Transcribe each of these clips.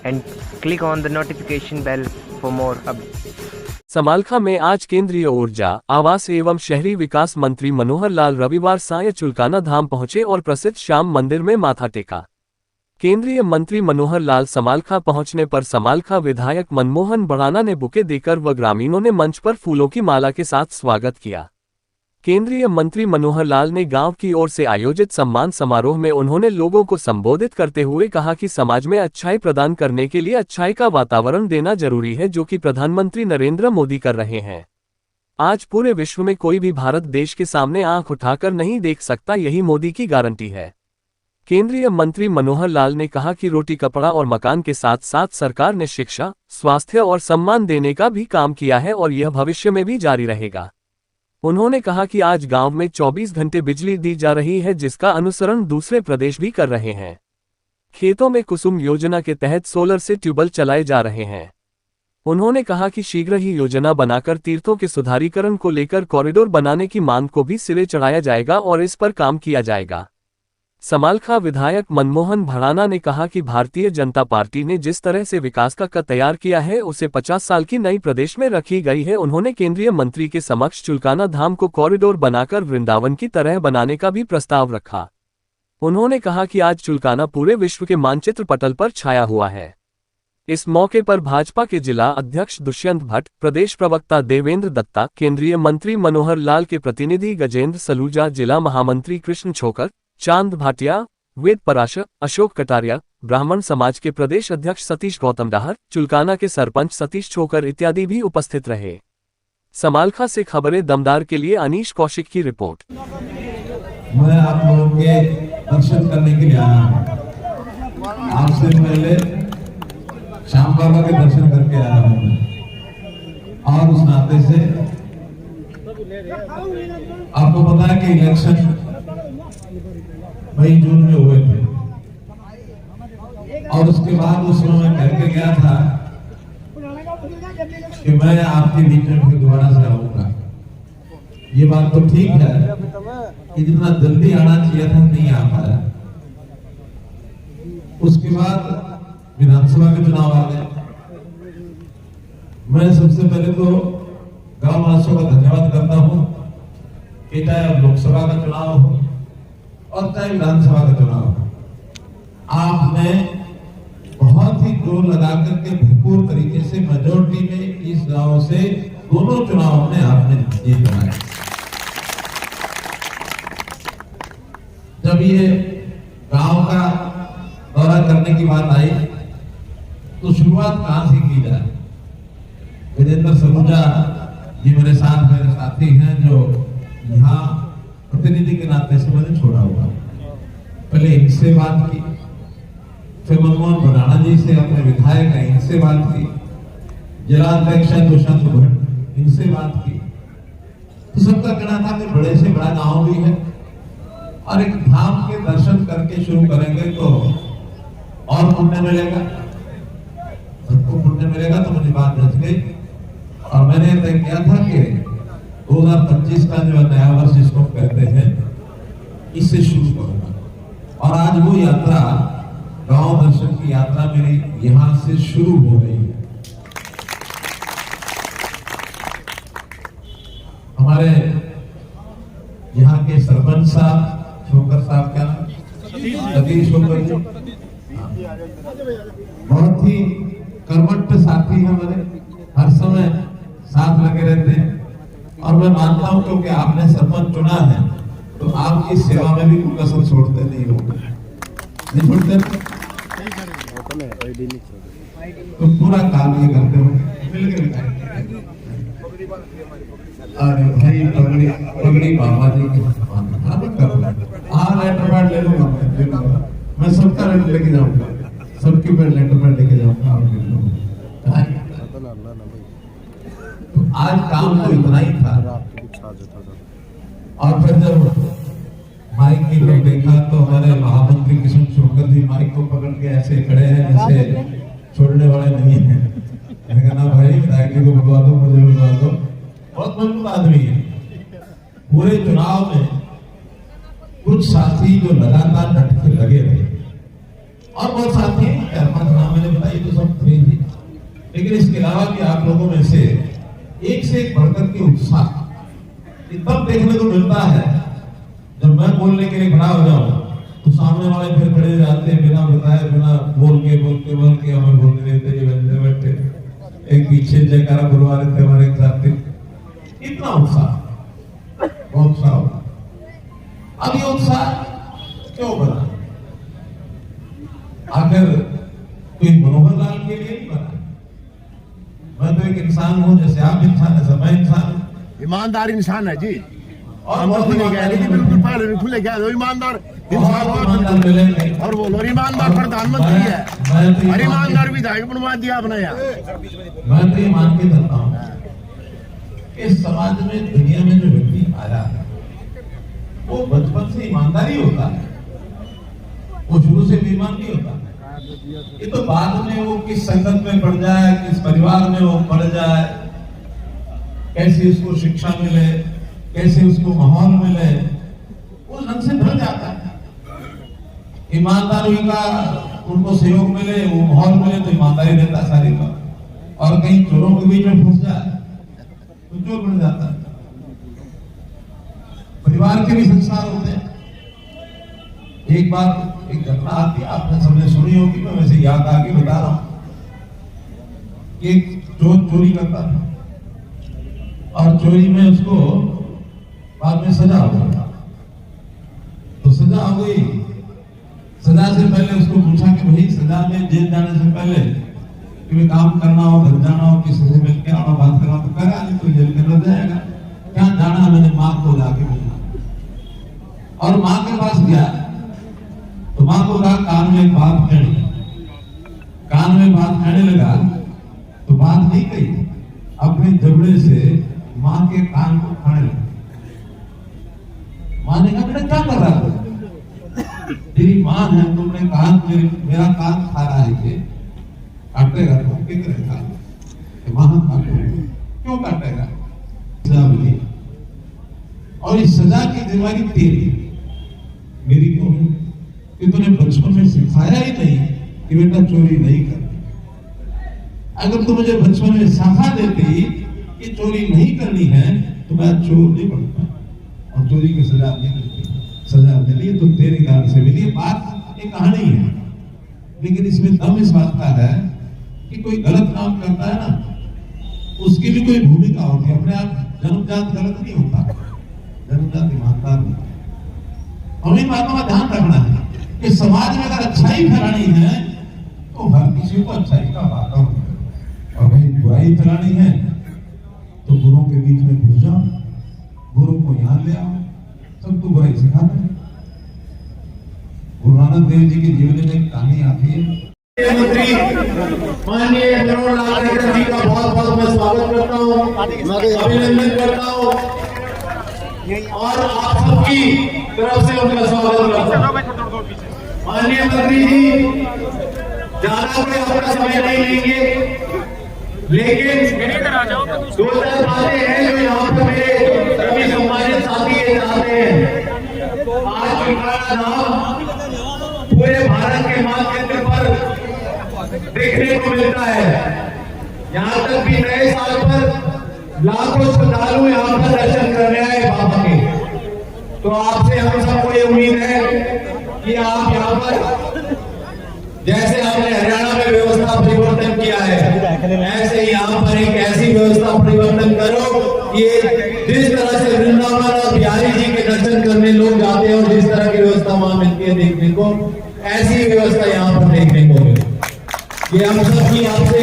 and click on the notification bell for more updates. Samalkha में आज केंद्रीय ऊर्जा, आवास एवं शहरी विकास मंत्री मनोहर लाल रविवार सायं चुलकाना धाम पहुंचे और प्रसिद्ध श्याम मंदिर में माथा टेका। केंद्रीय मंत्री मनोहर लाल समालखा पहुंचने पर समालखा विधायक मनमोहन भड़ाना ने बुके देकर व ग्रामीणों ने मंच पर फूलों की माला के साथ स्वागत किया। केंद्रीय मंत्री मनोहर लाल ने गांव की ओर से आयोजित सम्मान समारोह में उन्होंने लोगों को संबोधित करते हुए कहा कि समाज में अच्छाई प्रदान करने के लिए अच्छाई का वातावरण देना जरूरी है, जो कि प्रधानमंत्री नरेंद्र मोदी कर रहे हैं। आज पूरे विश्व में कोई भी भारत देश के सामने आंख उठाकर नहीं देख सकता, यही मोदी की गारंटी है। केंद्रीय मंत्री मनोहर लाल ने कहा कि रोटी कपड़ा और मकान के साथ साथ सरकार ने शिक्षा, स्वास्थ्य और सम्मान देने का भी काम किया है और यह भविष्य में भी जारी रहेगा। उन्होंने कहा कि आज गांव में 24 घंटे बिजली दी जा रही है, जिसका अनुसरण दूसरे प्रदेश भी कर रहे हैं। खेतों में कुसुम योजना के तहत सोलर से ट्यूबवेल चलाए जा रहे हैं। उन्होंने कहा कि शीघ्र ही योजना बनाकर तीर्थों के सुधारीकरण को लेकर कॉरिडोर बनाने की मांग को भी सिरे चढ़ाया जाएगा और इस पर काम किया जाएगा। समालखा विधायक मनमोहन भड़ाना ने कहा कि भारतीय जनता पार्टी ने जिस तरह से विकास का तैयार किया है उसे 50 साल की नई प्रदेश में रखी गई है। उन्होंने केंद्रीय मंत्री के समक्ष चुलकाना धाम को कॉरिडोर बनाकर वृंदावन की तरह बनाने का भी प्रस्ताव रखा। उन्होंने कहा कि आज चुलकाना पूरे विश्व के मानचित्र पटल पर छाया हुआ है। इस मौके पर भाजपा के जिला अध्यक्ष दुष्यंत भट्ट, प्रदेश प्रवक्ता देवेंद्र दत्ता, केंद्रीय मंत्री मनोहर लाल के प्रतिनिधि गजेंद्र सलूजा, जिला महामंत्री कृष्ण छोकर, चांद भाटिया, वेद पराशर, अशोक कटारिया, ब्राह्मण समाज के प्रदेश अध्यक्ष सतीश गौतम डाहर, चुलकाना के सरपंच सतीश छोकर इत्यादि भी उपस्थित रहे। समालखा से खबरें दमदार के लिए अनीश कौशिक की रिपोर्ट। मैं आप लोगों के दर्शन करने के लिए आया हूँ। आपसे पहले श्याम बाबा के दर्शन करके आया हूँ और उस नाते से आपको पता है कि इलेक्शन मई जून में हुए थे और उसके बाद उस समय कह के गया था कि मैं आपके बीच में फिर दोबारा से आऊंगा। ये बात तो ठीक है कि जितना जल्दी आना चाहिए था नहीं आ पाया। उसके बाद विधानसभा के चुनाव आ गए। मैं सबसे पहले तो गांव वासियों का धन्यवाद करता हूं कि चाहे अब लोकसभा का चुनाव हो और चाहे विधानसभा का चुनाव हो, आपने बहुत ही जोर लगा करके भरपूर तरीके से मेजोरिटी में इस गांव से दोनों चुनाव में आपने जीत बनाई। जब ये गांव का दौरा करने की बात आई तो शुरुआत कहां से की जाए। गजेंद्र सलूजा जी मेरे साथी हैं, जो यहाँ प्रतिनिधि के नाते से मैंने छोड़ा हुआ। पहले इनसे बात की, फिर मनमोहन भड़ाना जी से, अपने विधायक हैं, इनसे बात की, जिला अध्यक्ष दुष्यंत भट्ट, इनसे बात की। तो सबका कहना था कि बड़े से बड़ा गांव भी है और एक धाम के दर्शन करके शुरू करेंगे तो और पुण्य मिलेगा, सबको पुण्य मिलेगा। तो मुझे बात जच गई और मैंने तय किया था कि 2025 का जो नया वर्ष जिसको कहते हैं, इससे शुरू करूंगा। और आज वो यात्रा, गांव दर्शन की यात्रा मेरी यहां से शुरू हो गई है। हमारे यहाँ के सरपंच साहब, छोकर साहब, क्या सतीश छोकर जी, बहुत ही कर्मठ साथी है हमारे, हर समय साथ लगे रहते हैं। और मैं मानता हूं क्योंकि आपने सरपंच चुना है तो आपकी सेवा में भी कोई कसर छोड़ते नहीं होंगे, नहीं छोड़ते तो पूरा काम ये करते हो मिलकर। अरे भाई पगड़ी बाबा जी की लेटर पैड ले लूंगा मैं सबका लेके जाऊंगा, सबके पैड लेटर पैड लेके जाऊंगा। आज काम तो इतना ही था। और फिर जब माइक की तरफ देखा तो हमारे महामंत्री कृष्ण छोकर जी माइक को पकड़ के ऐसे खड़े हैं जैसे छोड़ने वाले नहीं है। मैंने कहा ना भाई, विधायक जी को बुलवा दो, मुझे बुलवा दो। बहुत मजबूत आदमी है। पूरे चुनाव में कुछ साथी जो लगातार डट के लगे थे और बहुत साथी 4-5 नाम मैंने बताई तो सब लेकिन इसके अलावा कि आप लोगों में से एक बढ़कर के उत्साह तब देखने को मिलता है जब मैं बोलने के लिए खड़ा हो जाऊं तो सामने वाले फिर खड़े जाते हैं, बिना बताए, बिना बोल के हमें बोलने देते, ये बैठे बैठे एक पीछे जयकारा बुलवा रहे थे हमारे साथ। इतना उत्साह, बहुत उत्साह होता। अब ये उत्साह क्यों बना? आखिर कोई मनोहर लाल के लिए नहीं बना। मैं तो एक इंसान हूं, जैसे आप इंसान है, मैं इंसान हूं, ईमानदार इंसान है जी। और हम खुले कह रहे हैं, बिल्कुल पहले खुले कह दो, ईमानदार इंसान मिलेंगे और बोलो ईमानदार प्रधानमंत्री है और ईमानदार विधायक बनवा दिया आपने यार। मैं तो ये मान के चलता हूँ कि समाज में, दुनिया में जो व्यक्ति आया है वो बचपन से ईमानदारी होता है, वो शुरू से बेईमान नहीं होता। ये तो बाद में वो किस संगत में पड़ जाए, किस परिवार में वो पड़ जाए, कैसे उसको शिक्षा मिले, कैसे उसको माहौल मिले, वो ढंग से ढल जाता है। ईमानदारी का उनको सहयोग मिले, वो माहौल मिले तो ईमानदारी रहता सारी का। और कहीं चोरों के बीच में फंस जाए तो चोर बन जाता है। परिवार के भी संस्कार होते हैं। एक बात, एक घटना आती है, आपने सबने सुनी होगी, मैं वैसे याद आके बता रहा हूं। एक चोर चोरी करता था और चोरी में उसको बाद में सजा हो गई। तो सजा हो गई, सजा से पहले उसको पूछा कि भाई सजा में जेल जाने से पहले कि काम करना हो, घर जाना हो, किसी से मिल के आना, बात करना, तो करा नहीं, तो जेल में रह जाएगा। क्या जाना, मैंने माँ को जाके बोला और माँ के पास गया तो माँ को कहा कान में बात कहनी। कान में बात कहने लगा तो बात नहीं कही, अपने जबड़े से माँ के कान को खाने लगा। माँ ने कहा बेटा क्या कर रहा है? तेरी माँ है, तुमने कान, मेरा कान खा रहा है, ये काटेगा तो क्या करेगा? माँ काटेगा, क्यों काटेगा? सजा मिली और इस सजा की जिम्मेदारी तेरी, मेरी क्यों है? कि तूने बचपन में सिखाया ही नहीं कि बेटा चोरी नहीं करनी। अगर तू मुझे बचपन में सिखा देती कि चोरी नहीं करनी है तो मैं चोर नहीं बनता और चोरी की सजा नहीं मिलती। सजा मिली तो तेरे कारण से मिली। बात एक कहानी है, लेकिन इसमें दम इस बात का है कि कोई गलत काम करता है ना, उसकी भी कोई भूमिका होती है। अपने आप जन्मजात गलत नहीं होता, जन्मजात ईमानदार होता है। और इन बातों का ध्यान रखना है कि समाज में अगर अच्छाई फैलानी है तो हर किसी को अच्छाई का वादा हो, और भाई बुराई फैलानी है तो गुरुओं के बीच में घुस जाओ, गुरु को यहाँ ले आओ, सबको बुराई सिखाते हैं। गुरु नानक देव जी के जीवन में एक कहानी आती है। मंत्री माननीय मनोहर लाल जी का बहुत बहुत मैं स्वागत करता हूँ, अभिनंदन करता हूँ और आप सबकी तरफ से उनका स्वागत करता हूँ। माननीय मंत्री जी, ज्यादा कोई अपना समय नहीं लेंगे, लेकिन दो चार बातें हैं जो यहाँ पर मेरे सभी सम्मानित साथी ये चाहते हैं। आज चुलकाना धाम पूरे भारत के मानचित्र पर देखने को मिलता है। यहाँ तक भी नए साल पर लाखों श्रद्धालु यहाँ पर दर्शन करने आए बाबा के। तो आपसे हम सबको ये उम्मीद है कि आप यहाँ पर जैसे आपने हरियाणा में व्यवस्था परिवर्तन किया है, ऐसे ही यहाँ पर एक ऐसी व्यवस्था परिवर्तन करो कि जिस तरह से वृंदावन और बिहारी जी के दर्शन करने लोग जाते हैं और जिस तरह की व्यवस्था वहां मिलती है देखने को, ऐसी व्यवस्था यहाँ पर देखने को मिले। ये हम सबकी आपसे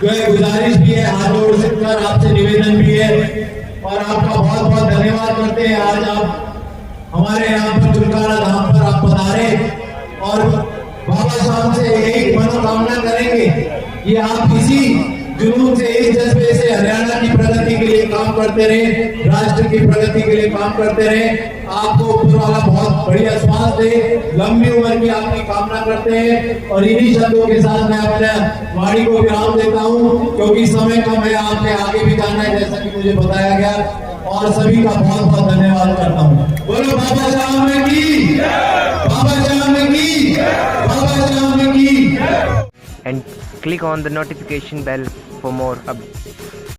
जो है गुजारिश भी है, हाथ जोड़ आपसे निवेदन भी है और आपका बहुत बहुत धन्यवाद करते हैं। आज आप हमारे यहाँ पर चुलकाना धाम पर आप पधारे और बाबा साहब से यही मनोकामना करेंगे कि आप इसी जुनून से, इस जज्बे से हरियाणा की प्रगति के लिए काम करते रहे, राष्ट्र की प्रगति के लिए काम करते रहे। आपको ऊपर वाला बहुत बढ़िया स्वास्थ्य दे, लंबी उम्र की आपकी कामना करते हैं। और इन्हीं शब्दों के साथ मैं अपने वाणी को विराम देता हूँ, क्योंकि समय कम है, आपने आगे भी जाना है जैसा कि मुझे बताया गया। और सभी का बहुत बहुत धन्यवाद करता हूँ। बोलो बाबा साहब की, बाबा साहब की, बाबा साहब की। and click on the notification bell for more updates.